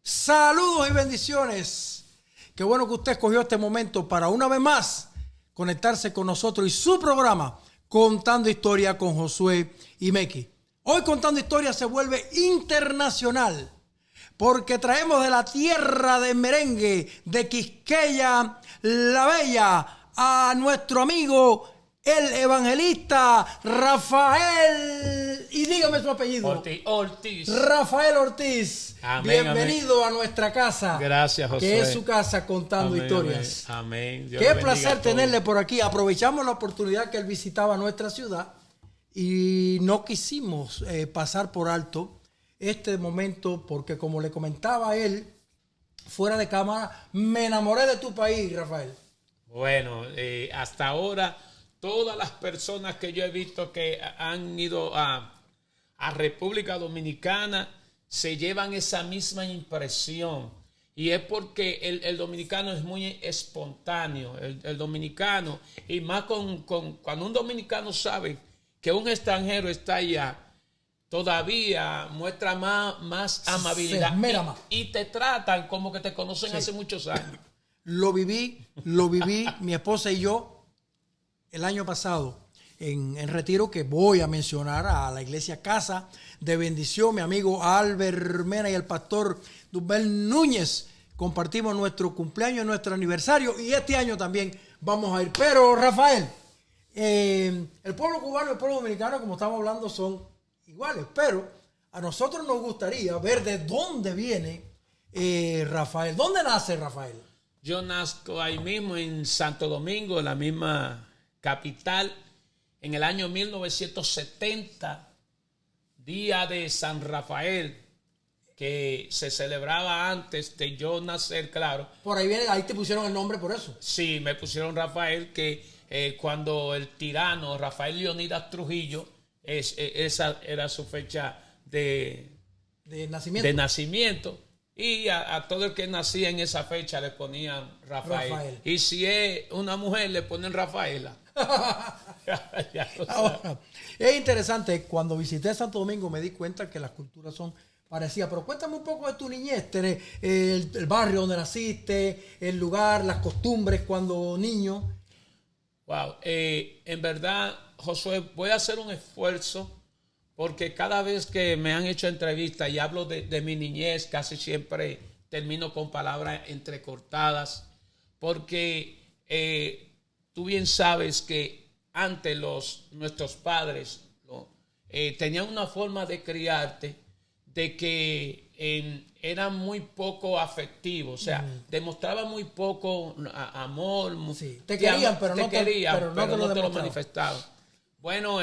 Saludos y bendiciones. Qué bueno que usted escogió este momento para una vez más conectarse con nosotros y su programa Contando Historia con Josué y Meki. Hoy Contando Historia se vuelve internacional porque traemos de la tierra de merengue, de Quisqueya la Bella, a nuestro amigo el evangelista Rafael, y dígame su apellido. Ortiz. Rafael Ortiz. Amén, bienvenido a nuestra casa. Gracias, Josué. Que es su casa Contando Amén, Historias. Amén. Qué placer tenerle por aquí. Aprovechamos la oportunidad que él visitaba nuestra ciudad y no quisimos pasar por alto este momento porque, como le comentaba él, fuera de cámara, me enamoré de tu país, Rafael. Bueno, hasta ahora todas las personas que yo he visto que han ido a República Dominicana se llevan esa misma impresión. Y es porque el dominicano es muy espontáneo. El dominicano, y más cuando un dominicano sabe que un extranjero está allá, todavía muestra más amabilidad. Y te tratan como que te conocen hace muchos años. Lo viví, mi esposa y yo, el año pasado, en retiro, que voy a mencionar a la iglesia Casa de Bendición, mi amigo Albert Mena y el pastor Dubel Núñez, compartimos nuestro cumpleaños, nuestro aniversario, y este año también vamos a ir. Pero, Rafael, el pueblo cubano y el pueblo dominicano, como estamos hablando, son iguales, pero a nosotros nos gustaría ver de dónde viene Rafael. ¿Dónde nace Rafael? Yo nazco ahí mismo en Santo Domingo, en la misma capital, en el año 1970, día de San Rafael, que se celebraba antes de yo nacer, claro. Por ahí viene, ahí te pusieron el nombre por eso. Sí, me pusieron Rafael, que cuando el tirano Rafael Leonidas Trujillo, esa era su fecha de nacimiento. Y a todo el que nacía en esa fecha le ponían Rafael. Y si es una mujer, le ponen Rafaela. Ahora, es interesante, cuando visité Santo Domingo me di cuenta que las culturas son parecidas. Pero cuéntame un poco de tu niñez, el barrio donde naciste, el lugar, las costumbres cuando niño. Wow, en verdad, Josué, voy a hacer un esfuerzo porque cada vez que me han hecho entrevistas y hablo de mi niñez, casi siempre termino con palabras entrecortadas, porque tú bien sabes que antes nuestros padres tenían una forma de criarte de que eran muy poco afectivos, o sea, demostraban muy poco amor. Sí, te querían, pero no te lo manifestaban. Bueno,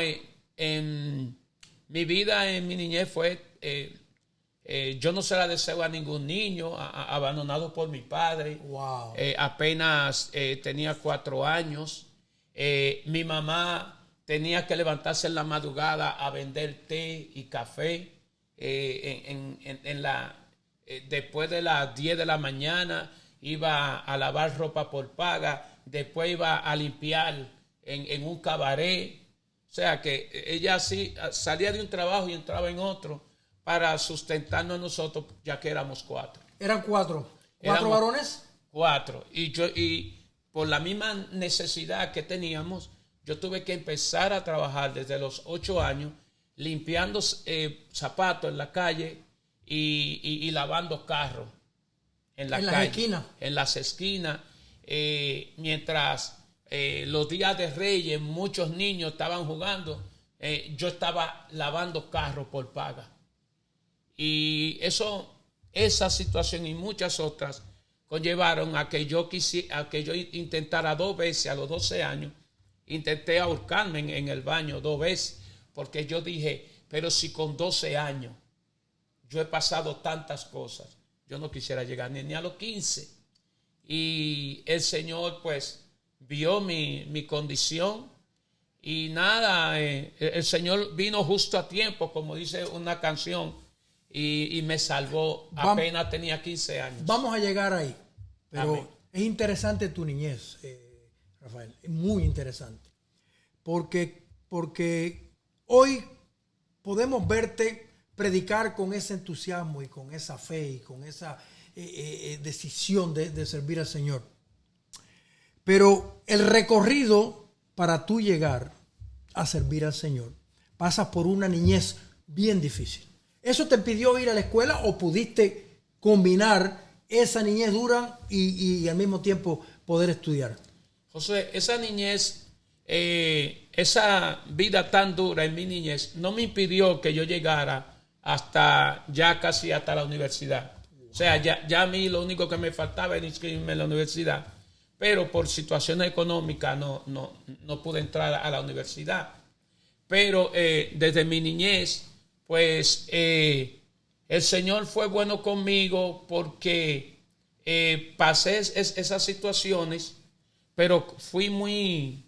mi vida en mi niñez fue, yo no se la deseo a ningún niño, abandonado por mi padre. Wow. Apenas tenía 4 años. Mi mamá tenía que levantarse en la madrugada a vender té y café. Después de las 10 de la mañana iba a lavar ropa por paga, después iba a limpiar en un cabaret. O sea que ella sí salía de un trabajo y entraba en otro para sustentarnos a nosotros, ya que éramos 4. ¿Eran 4? ¿4 varones? 4. Y por la misma necesidad que teníamos, yo tuve que empezar a trabajar desde los 8 años, limpiando zapatos en la calle y lavando carros en la calle. En las esquinas. Mientras los días de Reyes, muchos niños estaban jugando, yo estaba lavando carros por paga. Y esa situación y muchas otras conllevaron a que yo intentara 2 veces a los 12 años. Intenté ahorcarme en el baño 2 veces, porque yo dije, pero si con 12 años yo he pasado tantas cosas, yo no quisiera llegar ni a los 15. Y el Señor pues vio mi condición y nada, el Señor vino justo a tiempo, como dice una canción, y me salvó. Apenas tenía 15 años. Vamos a llegar ahí, pero amén. Es interesante tu niñez, Rafael, es muy interesante, porque hoy podemos verte predicar con ese entusiasmo y con esa fe y con esa decisión de servir al Señor. Pero el recorrido para tú llegar a servir al Señor pasa por una niñez bien difícil. ¿Eso te impidió ir a la escuela o pudiste combinar esa niñez dura y al mismo tiempo poder estudiar? José, esa niñez, esa vida tan dura en mi niñez no me impidió que yo llegara casi hasta la universidad. O sea, ya a mí lo único que me faltaba era inscribirme en la universidad, pero por situaciones económicas no pude entrar a la universidad. Pero desde mi niñez, pues el Señor fue bueno conmigo porque pasé esas situaciones, pero fui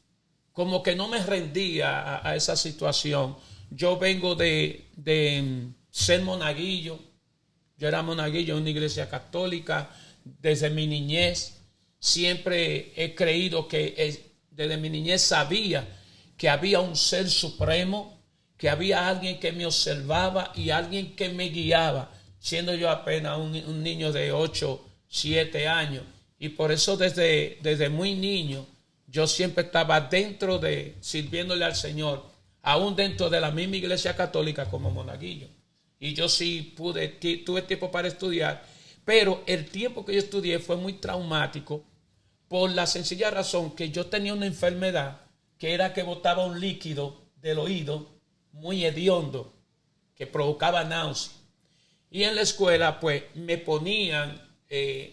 como que no me rendía a esa situación. Yo vengo de ser monaguillo. Yo era monaguillo en una iglesia católica. Desde mi niñez siempre he creído desde mi niñez sabía que había un ser supremo, que había alguien que me observaba y alguien que me guiaba, siendo yo apenas un niño de 8, 7 años. Y por eso desde muy niño yo siempre estaba sirviéndole al Señor, aún dentro de la misma iglesia católica como monaguillo. Y yo sí tuve tiempo para estudiar, pero el tiempo que yo estudié fue muy traumático por la sencilla razón que yo tenía una enfermedad que era que botaba un líquido del oído muy hediondo que provocaba náusea. Y en la escuela pues me ponían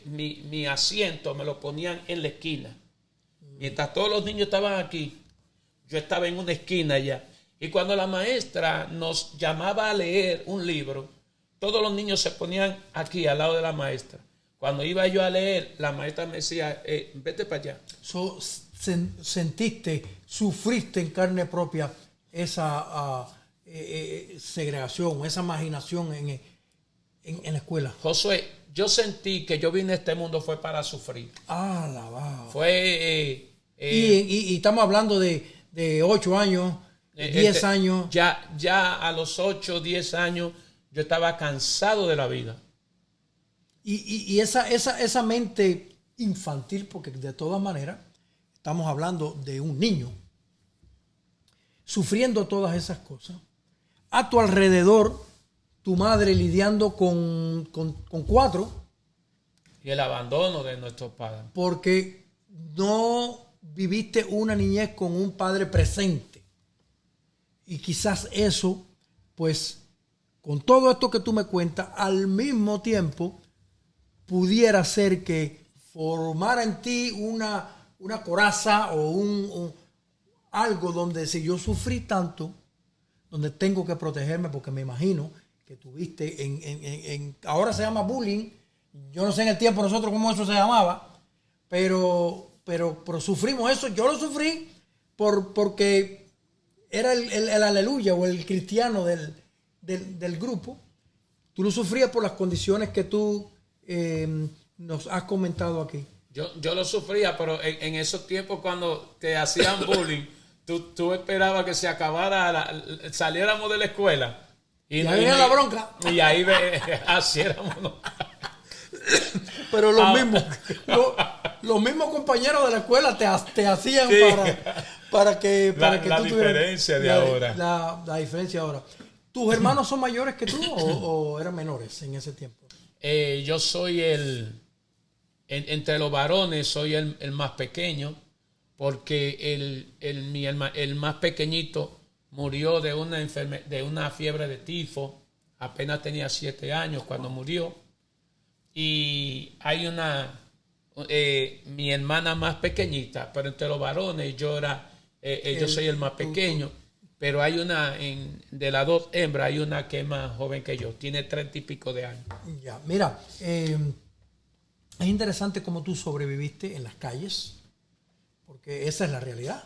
mi asiento, me lo ponían en la esquina. Mientras todos los niños estaban aquí, yo estaba en una esquina allá. Y cuando la maestra nos llamaba a leer un libro, todos los niños se ponían aquí al lado de la maestra. Cuando iba yo a leer, la maestra me decía, vete para allá. Sufriste en carne propia esa segregación, esa marginación en la escuela. Josué, yo sentí que yo vine a este mundo fue para sufrir. Alabado. Fue... y estamos hablando de 8 años, 10 años. Ya a los 8, 10 años yo estaba cansado de la vida. Y esa mente infantil, porque de todas maneras estamos hablando de un niño sufriendo todas esas cosas. A tu alrededor, tu madre lidiando con 4. Y el abandono de nuestros padres. Porque no viviste una niñez con un padre presente. Y quizás eso, pues, con todo esto que tú me cuentas, al mismo tiempo pudiera ser que formara en ti una coraza o algo donde si yo sufrí tanto, donde tengo que protegerme, porque me imagino que tuviste ahora se llama bullying. Yo no sé en el tiempo nosotros cómo eso se llamaba, pero sufrimos eso. Yo lo sufrí porque era el aleluya o el cristiano del grupo. Tú lo sufrías por las condiciones que tú nos has comentado aquí. Yo lo sufría, pero en esos tiempos cuando te hacían bullying, tú esperabas que se acabara, saliéramos de la escuela. Y ahí venía la bronca. Y ahí así éramos. Pero los mismos compañeros de la escuela te hacían sí. para que la tú diferencia de ahora. La diferencia ahora. ¿Tus hermanos son mayores que tú o eran menores en ese tiempo? Yo soy entre los varones soy el más pequeño, porque el más pequeñito murió de una fiebre de tifo. Apenas tenía 7 años cuando murió. Y hay mi hermana más pequeñita, pero entre los varones yo soy el más pequeño. Pero hay de las 2 hembras, hay una que es más joven que yo, tiene 30 y pico de años. Ya, mira, es interesante cómo tú sobreviviste en las calles, porque esa es la realidad.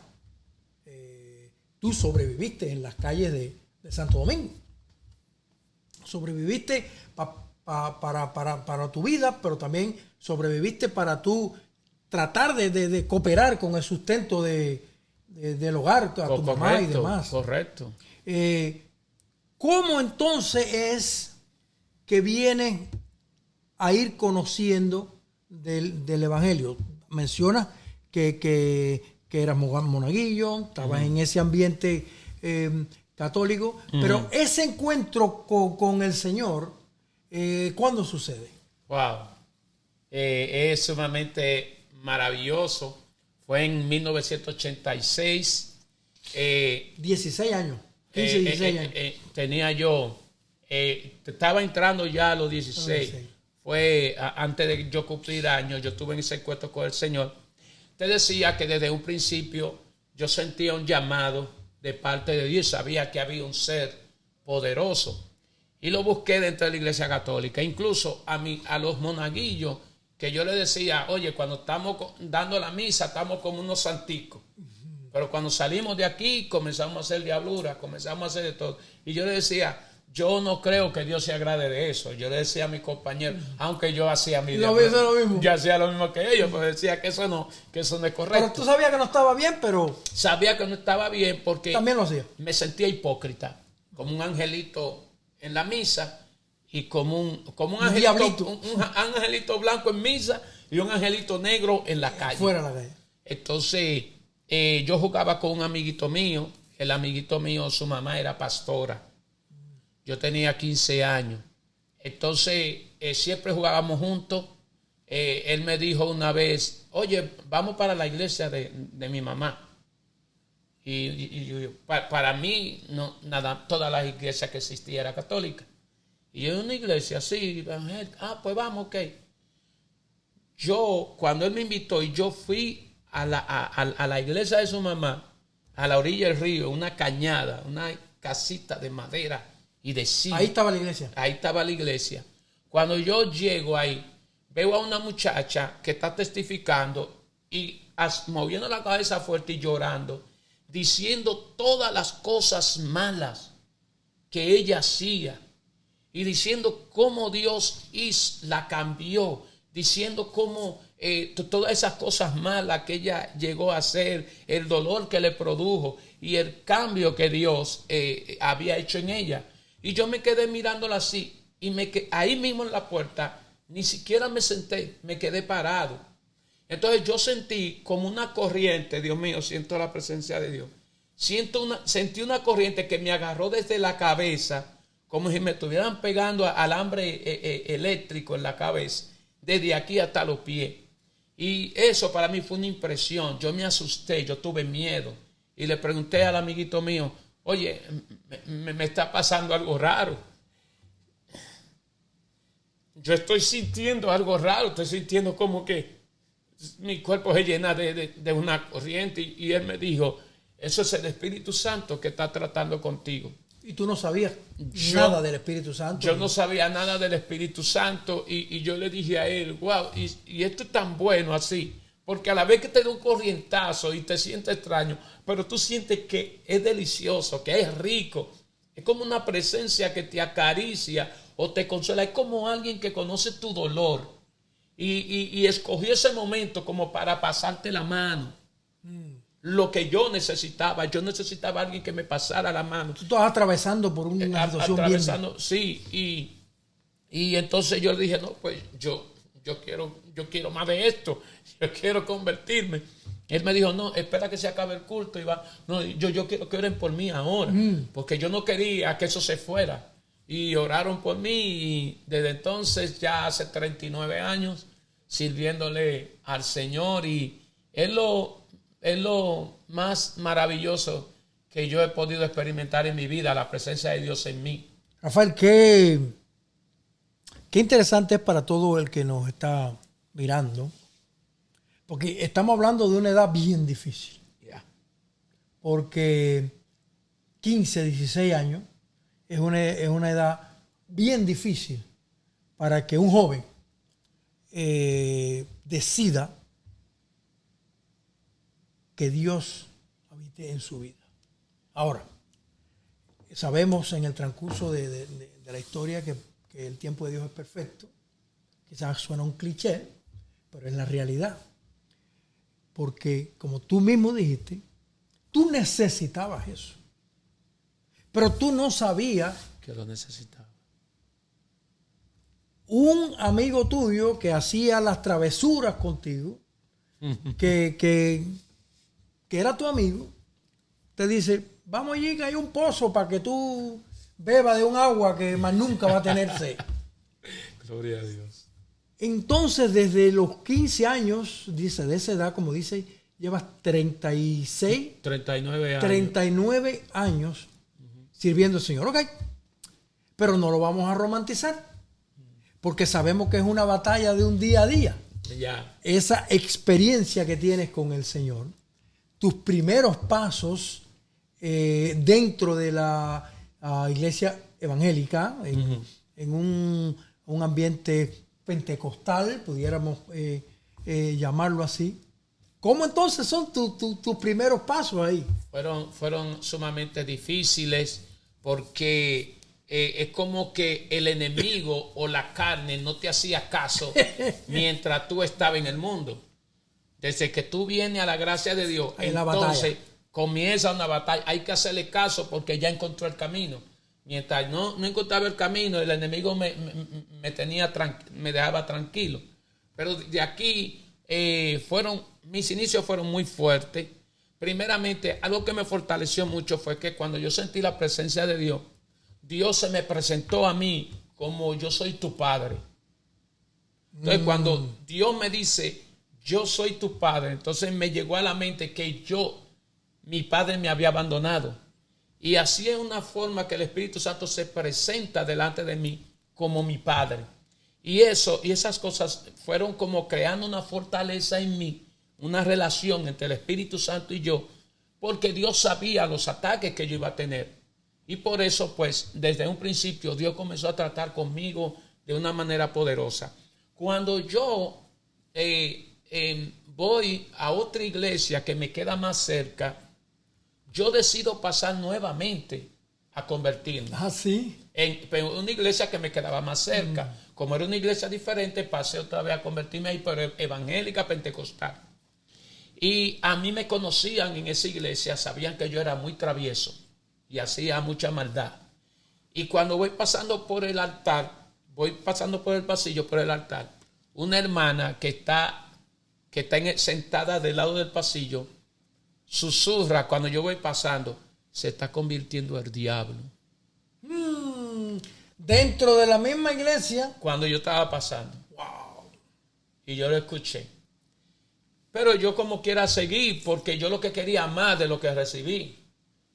Tú sobreviviste en las calles de Santo Domingo. Sobreviviste para tu vida, pero también sobreviviste para tú tratar de cooperar con el sustento del hogar, a tu mamá y demás. Correcto. ¿Cómo entonces es que vienes a ir conociendo del Evangelio? Mencionas que eras monaguillo, estabas en ese ambiente católico, pero ese encuentro con el Señor, ¿cuándo sucede? Wow. Es sumamente maravilloso. Fue en 1986. 16 años. 15, 16 años. Tenía yo, estaba entrando ya a los 16. Fue antes de yo cumplir años, yo tuve ese encuentro con el Señor. Te decía que desde un principio yo sentía un llamado de parte de Dios. Sabía que había un ser poderoso. Y lo busqué dentro de la Iglesia Católica. Incluso a los monaguillos, que yo les decía, oye, cuando estamos dando la misa, estamos como unos santicos. Pero cuando salimos de aquí, comenzamos a hacer diablura, comenzamos a hacer de todo. Y yo le decía, yo no creo que Dios se agrade de eso. Yo le decía a mis compañeros, aunque yo hacía mi diablura, lo mismo. yo hacía lo mismo que ellos, pero decía que eso no es correcto. Pero tú sabías que no estaba bien, pero... Sabía que no estaba bien porque... También lo hacía. Me sentía hipócrita, como un angelito en la misa y como un angelito blanco en misa y un angelito negro en la calle. Fuera de la calle. Entonces, yo jugaba con un amiguito mío. El amiguito mío, su mamá era pastora. Yo tenía 15 años. Entonces, siempre jugábamos juntos. Él me dijo una vez, oye, vamos para la iglesia de mi mamá. Y para mí, no, nada, todas las iglesias que existían era católica. Y en una iglesia así, pues vamos, ok. Yo, cuando él me invitó y yo fui a la iglesia de su mamá, a la orilla del río, una cañada, una casita de madera y de zinc. Ahí estaba la iglesia. Ahí estaba la iglesia. Cuando yo llego ahí, veo a una muchacha que está testificando y moviendo la cabeza fuerte y llorando, diciendo todas las cosas malas que ella hacía y diciendo cómo Dios la cambió, diciendo cómo todas esas cosas malas que ella llegó a hacer, el dolor que le produjo y el cambio que Dios había hecho en ella. Y yo me quedé mirándola así y ahí mismo en la puerta, ni siquiera me senté, me quedé parado. Entonces yo sentí como una corriente, Dios mío, siento la presencia de Dios. Sentí una corriente que me agarró desde la cabeza, como si me estuvieran pegando alambre eléctrico en la cabeza, desde aquí hasta los pies. Y eso para mí fue una impresión. Yo me asusté, yo tuve miedo. Y le pregunté al amiguito mío, oye, me está pasando algo raro. Yo estoy sintiendo algo raro, estoy sintiendo como que mi cuerpo se llena de una corriente. Y él me dijo, eso es el Espíritu Santo que está tratando contigo. Y tú no sabías nada del Espíritu Santo. Yo no sabía nada del Espíritu Santo y yo le dije a él, wow, y esto es tan bueno así, porque a la vez que te da un corrientazo y te sientes extraño, pero tú sientes que es delicioso, que es rico, es como una presencia que te acaricia o te consuela, es como alguien que conoce tu dolor y escogió ese momento como para pasarte la mano. Lo que yo necesitaba a alguien que me pasara la mano. Tú estabas atravesando por una situación bien. Sí, y entonces yo le dije, no, pues yo quiero más de esto, yo quiero convertirme. Él me dijo, no, espera que se acabe el culto y va. No, yo quiero que oren por mí ahora, porque yo no quería que eso se fuera. Y oraron por mí y desde entonces ya hace 39 años sirviéndole al Señor y es lo más maravilloso que yo he podido experimentar en mi vida, la presencia de Dios en mí. Rafael, qué interesante es para todo el que nos está mirando, porque estamos hablando de una edad bien difícil. Yeah. Porque 15, 16 años es una edad bien difícil para que un joven decida que Dios habite en su vida. Ahora, sabemos en el transcurso de la historia que el tiempo de Dios es perfecto. Quizás suena un cliché, pero es la realidad. Porque, como tú mismo dijiste, tú necesitabas eso. Pero tú no sabías que lo necesitaba. Un amigo tuyo que hacía las travesuras contigo, que era tu amigo, te dice, vamos allí que hay un pozo para que tú bebas de un agua que más nunca va a tener sed. Gloria a Dios. Entonces, desde los 15 años, dice, de esa edad, como dice, llevas 39 años sirviendo al Señor. Ok, pero no lo vamos a romantizar, porque sabemos que es una batalla de un día a día. Ya. Esa experiencia que tienes con el Señor, tus primeros pasos dentro de la iglesia evangélica, en un ambiente pentecostal, pudiéramos llamarlo así. ¿Cómo entonces son tus primeros pasos ahí? Fueron sumamente difíciles porque es como que el enemigo o la carne no te hacía caso mientras tú estabas en el mundo. Desde que tú vienes a la gracia de Dios, entonces comienza una batalla. Hay que hacerle caso porque ya encontró el camino. Mientras no encontraba el camino, el enemigo me dejaba tranquilo. Pero de aquí mis inicios fueron muy fuertes. Primeramente, algo que me fortaleció mucho fue que cuando yo sentí la presencia de Dios, Dios se me presentó a mí como yo soy tu padre. Entonces, cuando Dios me dice, yo soy tu padre, entonces me llegó a la mente que mi padre me había abandonado. Y así es una forma que el Espíritu Santo se presenta delante de mí como mi padre. Y esas cosas fueron como creando una fortaleza en mí, una relación entre el Espíritu Santo y yo, porque Dios sabía los ataques que yo iba a tener. Y por eso, pues, desde un principio Dios comenzó a tratar conmigo de una manera poderosa. Cuando yo voy a otra iglesia que me queda más cerca, yo decido pasar nuevamente a convertirme. Ah, sí. En una iglesia que me quedaba más cerca. Como era una iglesia diferente, pasé otra vez a convertirme ahí, pero evangélica pentecostal. Y a mí me conocían en esa iglesia, sabían que yo era muy travieso y hacía mucha maldad. Y cuando voy pasando por el altar, voy pasando por el pasillo, por el altar, una hermana que está sentada del lado del pasillo, susurra cuando yo voy pasando, se está convirtiendo el diablo. Dentro de la misma iglesia. Cuando yo estaba pasando. Wow. Y yo lo escuché. Pero yo como quiera seguir, porque yo lo que quería más de lo que recibí.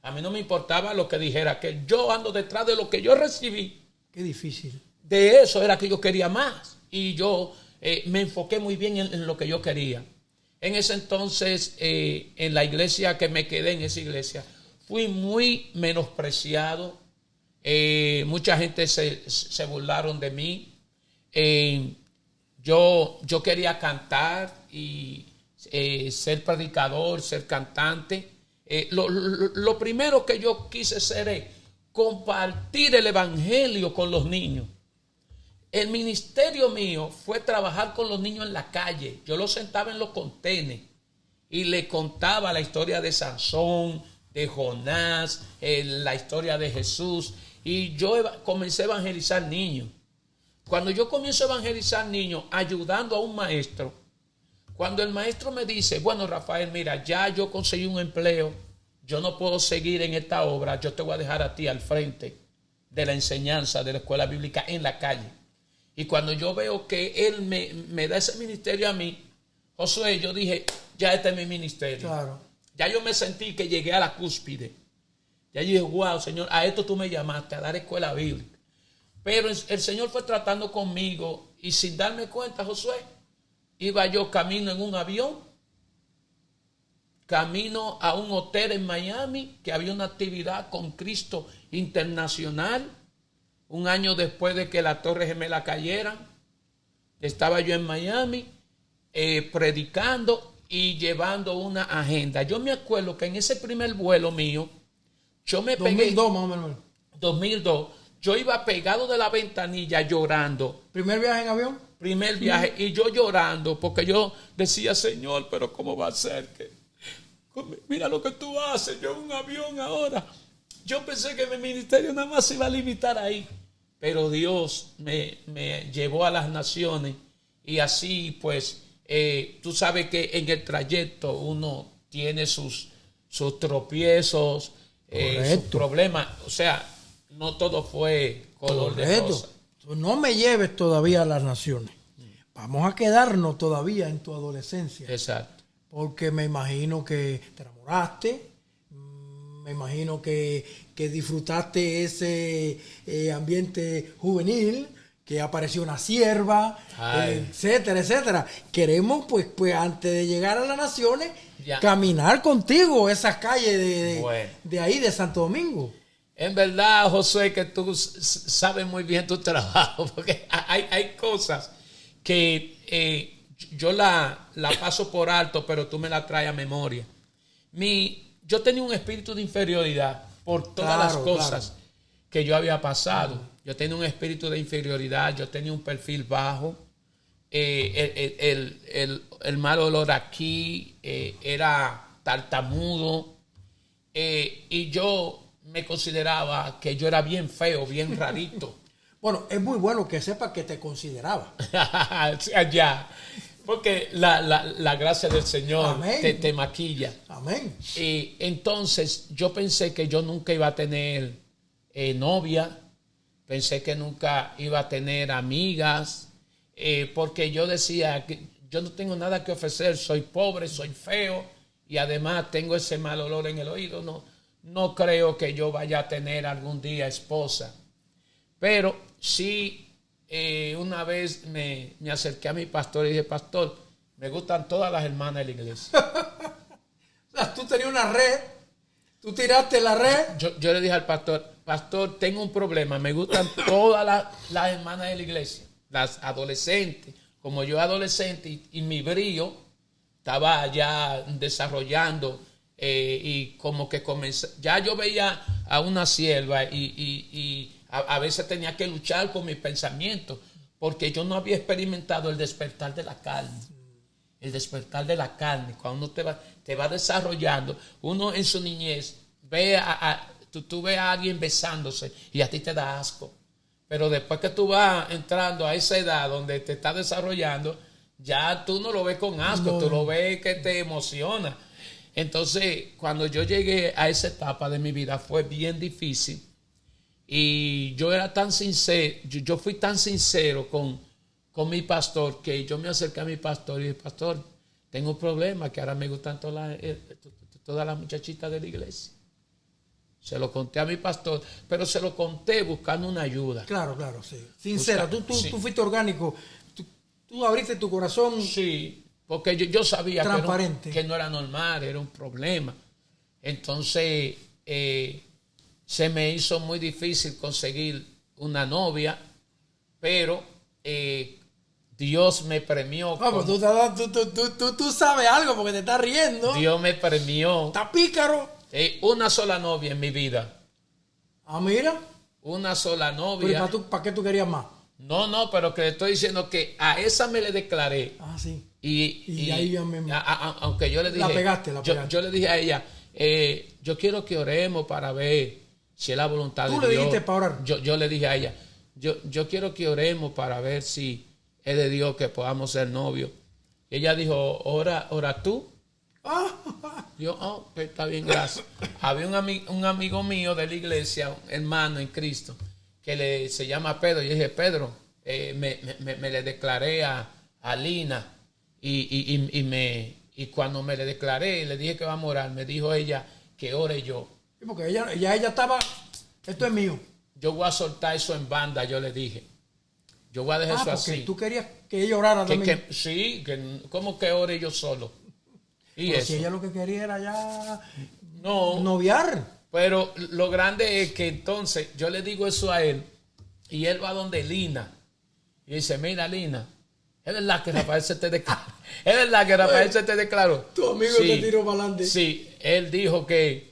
A mí no me importaba lo que dijera, que yo ando detrás de lo que yo recibí. Qué difícil. De eso era que yo quería más. Y yo me enfoqué muy bien en lo que yo quería. En ese entonces, en la iglesia que me quedé, en esa iglesia, fui muy menospreciado. Mucha gente se burlaron de mí. Yo quería cantar y ser predicador, ser cantante. Lo primero que yo quise hacer es compartir el evangelio con los niños. El ministerio mío fue trabajar con los niños en la calle. Yo los sentaba en los contenes y le contaba la historia de Sansón, de Jonás, la historia de Jesús. Y yo comencé a evangelizar niños. Cuando yo comienzo a evangelizar niños, ayudando a un maestro, cuando el maestro me dice, bueno, Rafael, mira, ya yo conseguí un empleo, yo no puedo seguir en esta obra, yo te voy a dejar a ti al frente de la enseñanza de la escuela bíblica en la calle. Y cuando yo veo que él me da ese ministerio a mí, Josué, yo dije, ya este es mi ministerio. Claro. Ya yo me sentí que llegué a la cúspide. Ya yo dije, wow, Señor, a esto tú me llamaste, a dar escuela bíblica. Pero el Señor fue tratando conmigo y sin darme cuenta, Josué, iba yo camino en un avión, camino a un hotel en Miami, que había una actividad con Cristo Internacional. Un año después de que la Torre Gemela cayera, estaba yo en Miami predicando y llevando una agenda. Yo me acuerdo que en ese primer vuelo mío, yo me 2002, pegué. más o menos. 2002. Yo iba pegado de la ventanilla llorando. ¿Primer viaje en avión? Primer viaje. Y yo llorando porque yo decía, Señor, pero ¿cómo va a ser? Mira lo que tú haces, yo en un avión ahora. Yo pensé que mi ministerio nada más se iba a limitar ahí. Pero Dios me llevó a las naciones. Y así, pues, tú sabes que en el trayecto uno tiene sus tropiezos, sus problemas. O sea, no todo fue color de rosa. Tú no me lleves todavía a las naciones. Vamos a quedarnos todavía en tu adolescencia. Exacto. Porque me imagino que te enamoraste, me imagino que disfrutaste ese ambiente juvenil, que apareció una sierva, etcétera, etcétera. Queremos, pues antes de llegar a las naciones, caminar contigo esas calles de ahí, de Santo Domingo. En verdad, José, que tú sabes muy bien tu trabajo, porque hay cosas que yo la paso por alto, pero tú me la traes a memoria. Yo tenía un espíritu de inferioridad por todas las cosas que yo había pasado. Yo tenía un espíritu de inferioridad, yo tenía un perfil bajo. El mal olor aquí, era tartamudo. Y yo me consideraba que yo era bien feo, bien rarito. Bueno, es muy bueno que sepas que te consideraba. Ya. Porque la gracia del Señor te maquilla. Amén. Y entonces yo pensé que yo nunca iba a tener novia. Pensé que nunca iba a tener amigas. Porque yo decía que yo no tengo nada que ofrecer. Soy pobre, soy feo. Y además tengo ese mal olor en el oído. No creo que yo vaya a tener algún día esposa. Pero sí, una vez me acerqué a mi pastor y dije: pastor, me gustan todas las hermanas de la iglesia. O sea, tú tenías una red, tú tiraste la red. Yo le dije al pastor, tengo un problema, me gustan todas las hermanas de la iglesia, las adolescentes. Como yo adolescente y mi brillo estaba ya desarrollando, y como que comencé, ya yo veía a una sierva y a veces tenía que luchar con mis pensamientos, porque yo no había experimentado el despertar de la carne. El despertar de la carne, cuando uno te va desarrollando, uno en su niñez ve tú ves a alguien besándose y a ti te da asco. Pero después que tú vas entrando a esa edad donde te está desarrollando, ya tú no lo ves con asco, tú lo ves que te emociona. Entonces, cuando yo llegué a esa etapa de mi vida fue bien difícil. Y yo era tan sincero, yo fui tan sincero con mi pastor, que yo me acerqué a mi pastor y dije: pastor, tengo un problema, que ahora me gustan todas las muchachitas de la iglesia. Se lo conté a mi pastor, pero se lo conté buscando una ayuda. Claro, sí. Sincera, tú fuiste orgánico, tú abriste tu corazón. Sí, porque yo sabía transparente, que no era normal, era un problema. Entonces, se me hizo muy difícil conseguir una novia, pero Dios me premió. Vamos, tú sabes algo porque te estás riendo. Dios me premió. Está pícaro. Una sola novia en mi vida. Ah, mira. Una sola novia. ¿Pero para qué tú querías más? No, pero que le estoy diciendo que a esa me le declaré. Ah, sí. Y ahí ya me... aunque yo le dije... La pegaste. Yo le dije a ella, yo quiero que oremos para ver si es la voluntad de Dios. ¿Tú le dijiste para orar? Yo le dije a ella, yo quiero que oremos para ver si es de Dios que podamos ser novios. Y ella dijo: ora tú. Yo, pues está bien, gracias. Había un amigo mío de la iglesia, un hermano en Cristo, que se llama Pedro. Yo dije: Pedro, me le declaré a Lina. Y cuando me le declaré, le dije que vamos a orar, me dijo ella que ore yo. Sí, porque ella estaba: esto es mío. Yo voy a soltar eso en banda, yo le dije. Yo voy a dejar eso así. Tú querías que ella orara también. Sí, ¿cómo que ore yo solo? Y pero eso. Si ella lo que quería era ya noviar. Pero lo grande es que entonces yo le digo eso a él y él va donde Lina y dice: mira, Lina, es verdad que Rafael se te declaró. Es verdad que Rafael se te declaró. Tu amigo te tiró para adelante. Sí, él dijo que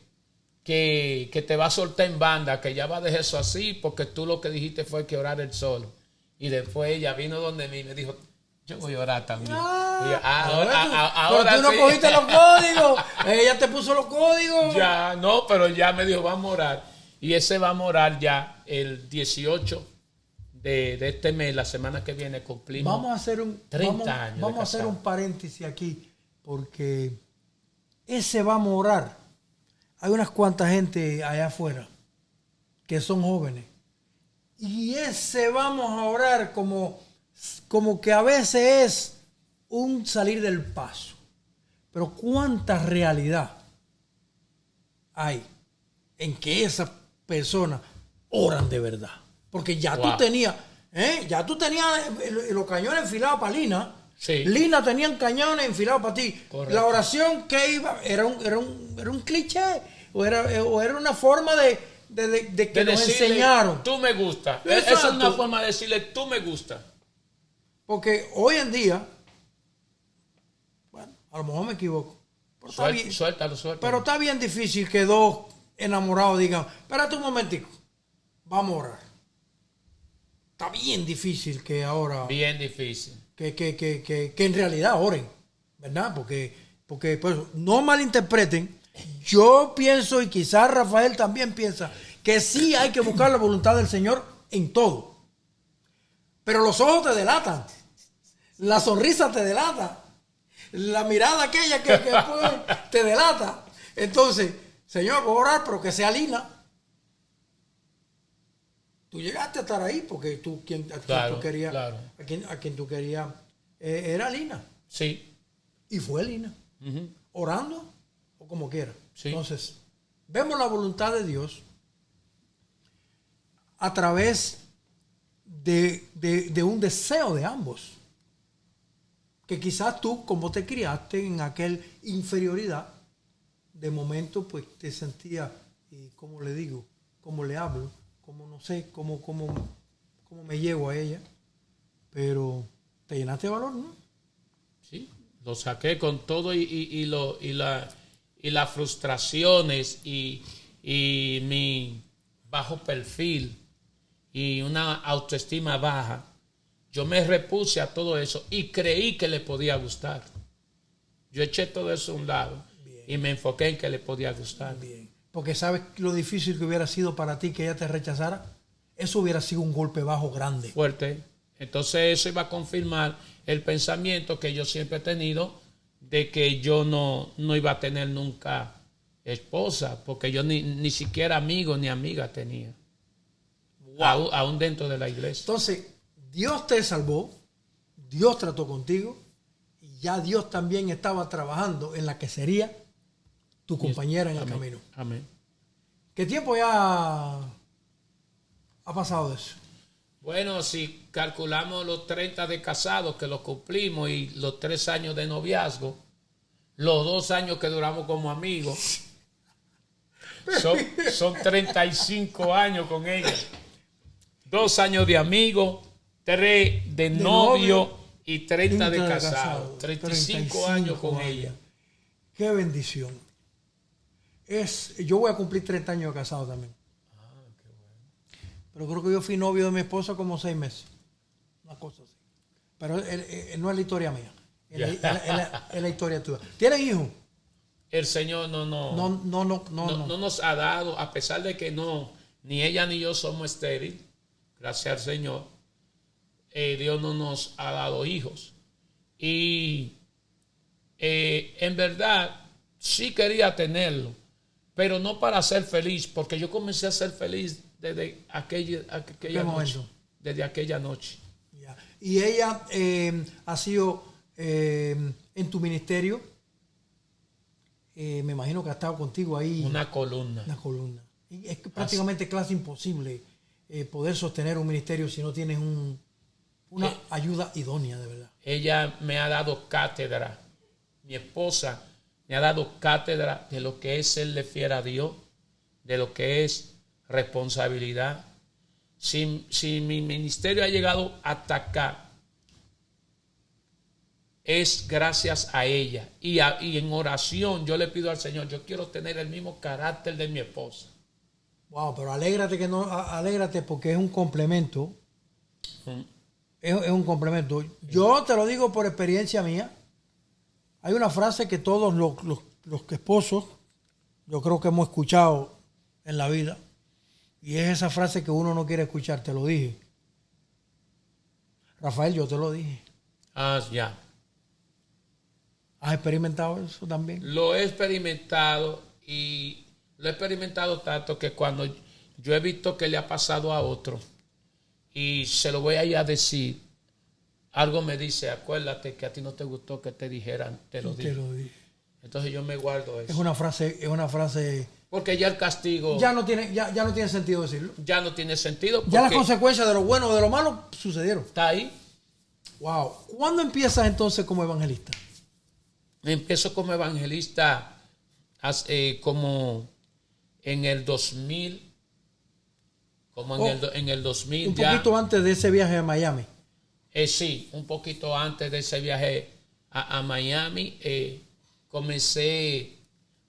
te va a soltar en banda, que ya va a dejar eso así, porque tú lo que dijiste fue que orar él solo. Y después ella vino donde mí y me dijo: yo voy a orar también. Ahora pero tú no cogiste los códigos. Ella te puso los códigos. Ya, no, pero ya me dijo: vamos a orar. Y ese va a morar ya el 18 de este mes, la semana que viene cumplimos Vamos a hacer un 30 años. Vamos a hacer un paréntesis aquí, porque ese va a morar. Hay unas cuantas gente allá afuera que son jóvenes. Y ese vamos a orar como que a veces es un salir del paso. Pero cuánta realidad hay en que esas personas oran de verdad. Porque ya tú tenías, los cañones enfilados para Lina. Sí. Lina tenían cañones enfilados para ti. Correcto. La oración que iba era un cliché o era una forma de que nos decirle, enseñaron. Tú me gusta. Exacto. Esa es una forma de decirle, tú me gusta. Porque hoy en día, bueno, a lo mejor me equivoco. Pero Suéltalo. Pero está bien difícil que dos enamorados digan, espérate un momentico, vamos a orar. Está bien difícil que ahora... Bien difícil. Que en realidad oren, ¿verdad? Porque pues, no malinterpreten. Yo pienso, y quizás Rafael también piensa, que sí hay que buscar la voluntad del Señor en todo. Pero los ojos te delatan. La sonrisa te delata. La mirada aquella que te delata. Entonces, Señor, voy a orar, pero que sea Lina. Tú llegaste a estar ahí porque tú, a quien tú querías, era Lina. Sí. Y fue Lina. Uh-huh. Orando o como quiera. Sí. Entonces, vemos la voluntad de Dios a través de un deseo de ambos. Que quizás tú, como te criaste en aquel inferioridad, de momento pues te sentías, ¿cómo le digo? ¿Cómo le hablo? Como no sé, cómo me llevo a ella. Pero te llenaste de valor, ¿no? Sí, lo saqué con todo y las frustraciones y mi bajo perfil y una autoestima baja. Yo me repuse a todo eso y creí que le podía gustar. Yo eché todo eso a un lado. Bien. Y me enfoqué en que le podía gustar. Bien. Porque sabes lo difícil que hubiera sido para ti que ella te rechazara. Eso hubiera sido un golpe bajo grande. Fuerte. Entonces eso iba a confirmar el pensamiento que yo siempre he tenido de que yo no iba a tener nunca esposa, porque yo ni siquiera amigo ni amiga tenía. Wow. Aún dentro de la iglesia. Entonces, Dios te salvó, Dios trató contigo y ya Dios también estaba trabajando en la que sería tu compañera en el camino. Amén. ¿Qué tiempo ya ha pasado de eso? Bueno, si calculamos los 30 de casados que los cumplimos y los 3 años de noviazgo, los 2 años que duramos como amigos, son 35 años con ella. 2 años de amigo, 3 de novio y 30 de casado. 35 años con ella. Qué bendición. Yo voy a cumplir 30 años de casado también. Ah, qué bueno. Pero creo que yo fui novio de mi esposa como 6 meses. Una cosa así. Pero no es la historia mía. Es la historia tuya. ¿Tienen hijos? El Señor no nos ha dado, a pesar de que ni ella ni yo somos estériles, gracias al Señor, Dios no nos ha dado hijos. Y en verdad sí quería tenerlo, pero no para ser feliz, porque yo comencé a ser feliz desde aquella noche. Desde aquella noche. Yeah. Y ella ha sido en tu ministerio, me imagino que ha estado contigo ahí. Una columna. Y es prácticamente casi imposible poder sostener un ministerio si no tienes una ayuda idónea, de verdad. Ella me ha dado cátedra. Mi esposa me ha dado cátedra de lo que es serle fiel a Dios, de lo que es responsabilidad. Si mi ministerio ha llegado hasta acá, es gracias a ella. Y en oración yo le pido al Señor, yo quiero tener el mismo carácter de mi esposa. Wow, pero alégrate porque es un complemento. Es un complemento. Yo te lo digo por experiencia mía. Hay una frase que todos los esposos, yo creo que hemos escuchado en la vida, Y es esa frase que uno no quiere escuchar, te lo dije. Rafael, yo te lo dije. Ya. ¿Has experimentado eso también? Lo he experimentado y lo he experimentado tanto que cuando yo he visto que le ha pasado a otro y se lo voy a ir a decir, algo me dice, acuérdate que a ti no te gustó que te dijeran, te lo dije. Entonces yo me guardo eso. Es una frase. Porque ya el castigo ya no tiene sentido decirlo. Ya no tiene sentido. Ya las consecuencias de lo bueno o de lo malo sucedieron. Está ahí. Wow. ¿Cuándo empiezas entonces como evangelista? Empiezo como evangelista como en el 2000. En el 2000. Un poquito antes de ese viaje a Miami. Sí, un poquito antes de ese viaje a Miami. Comencé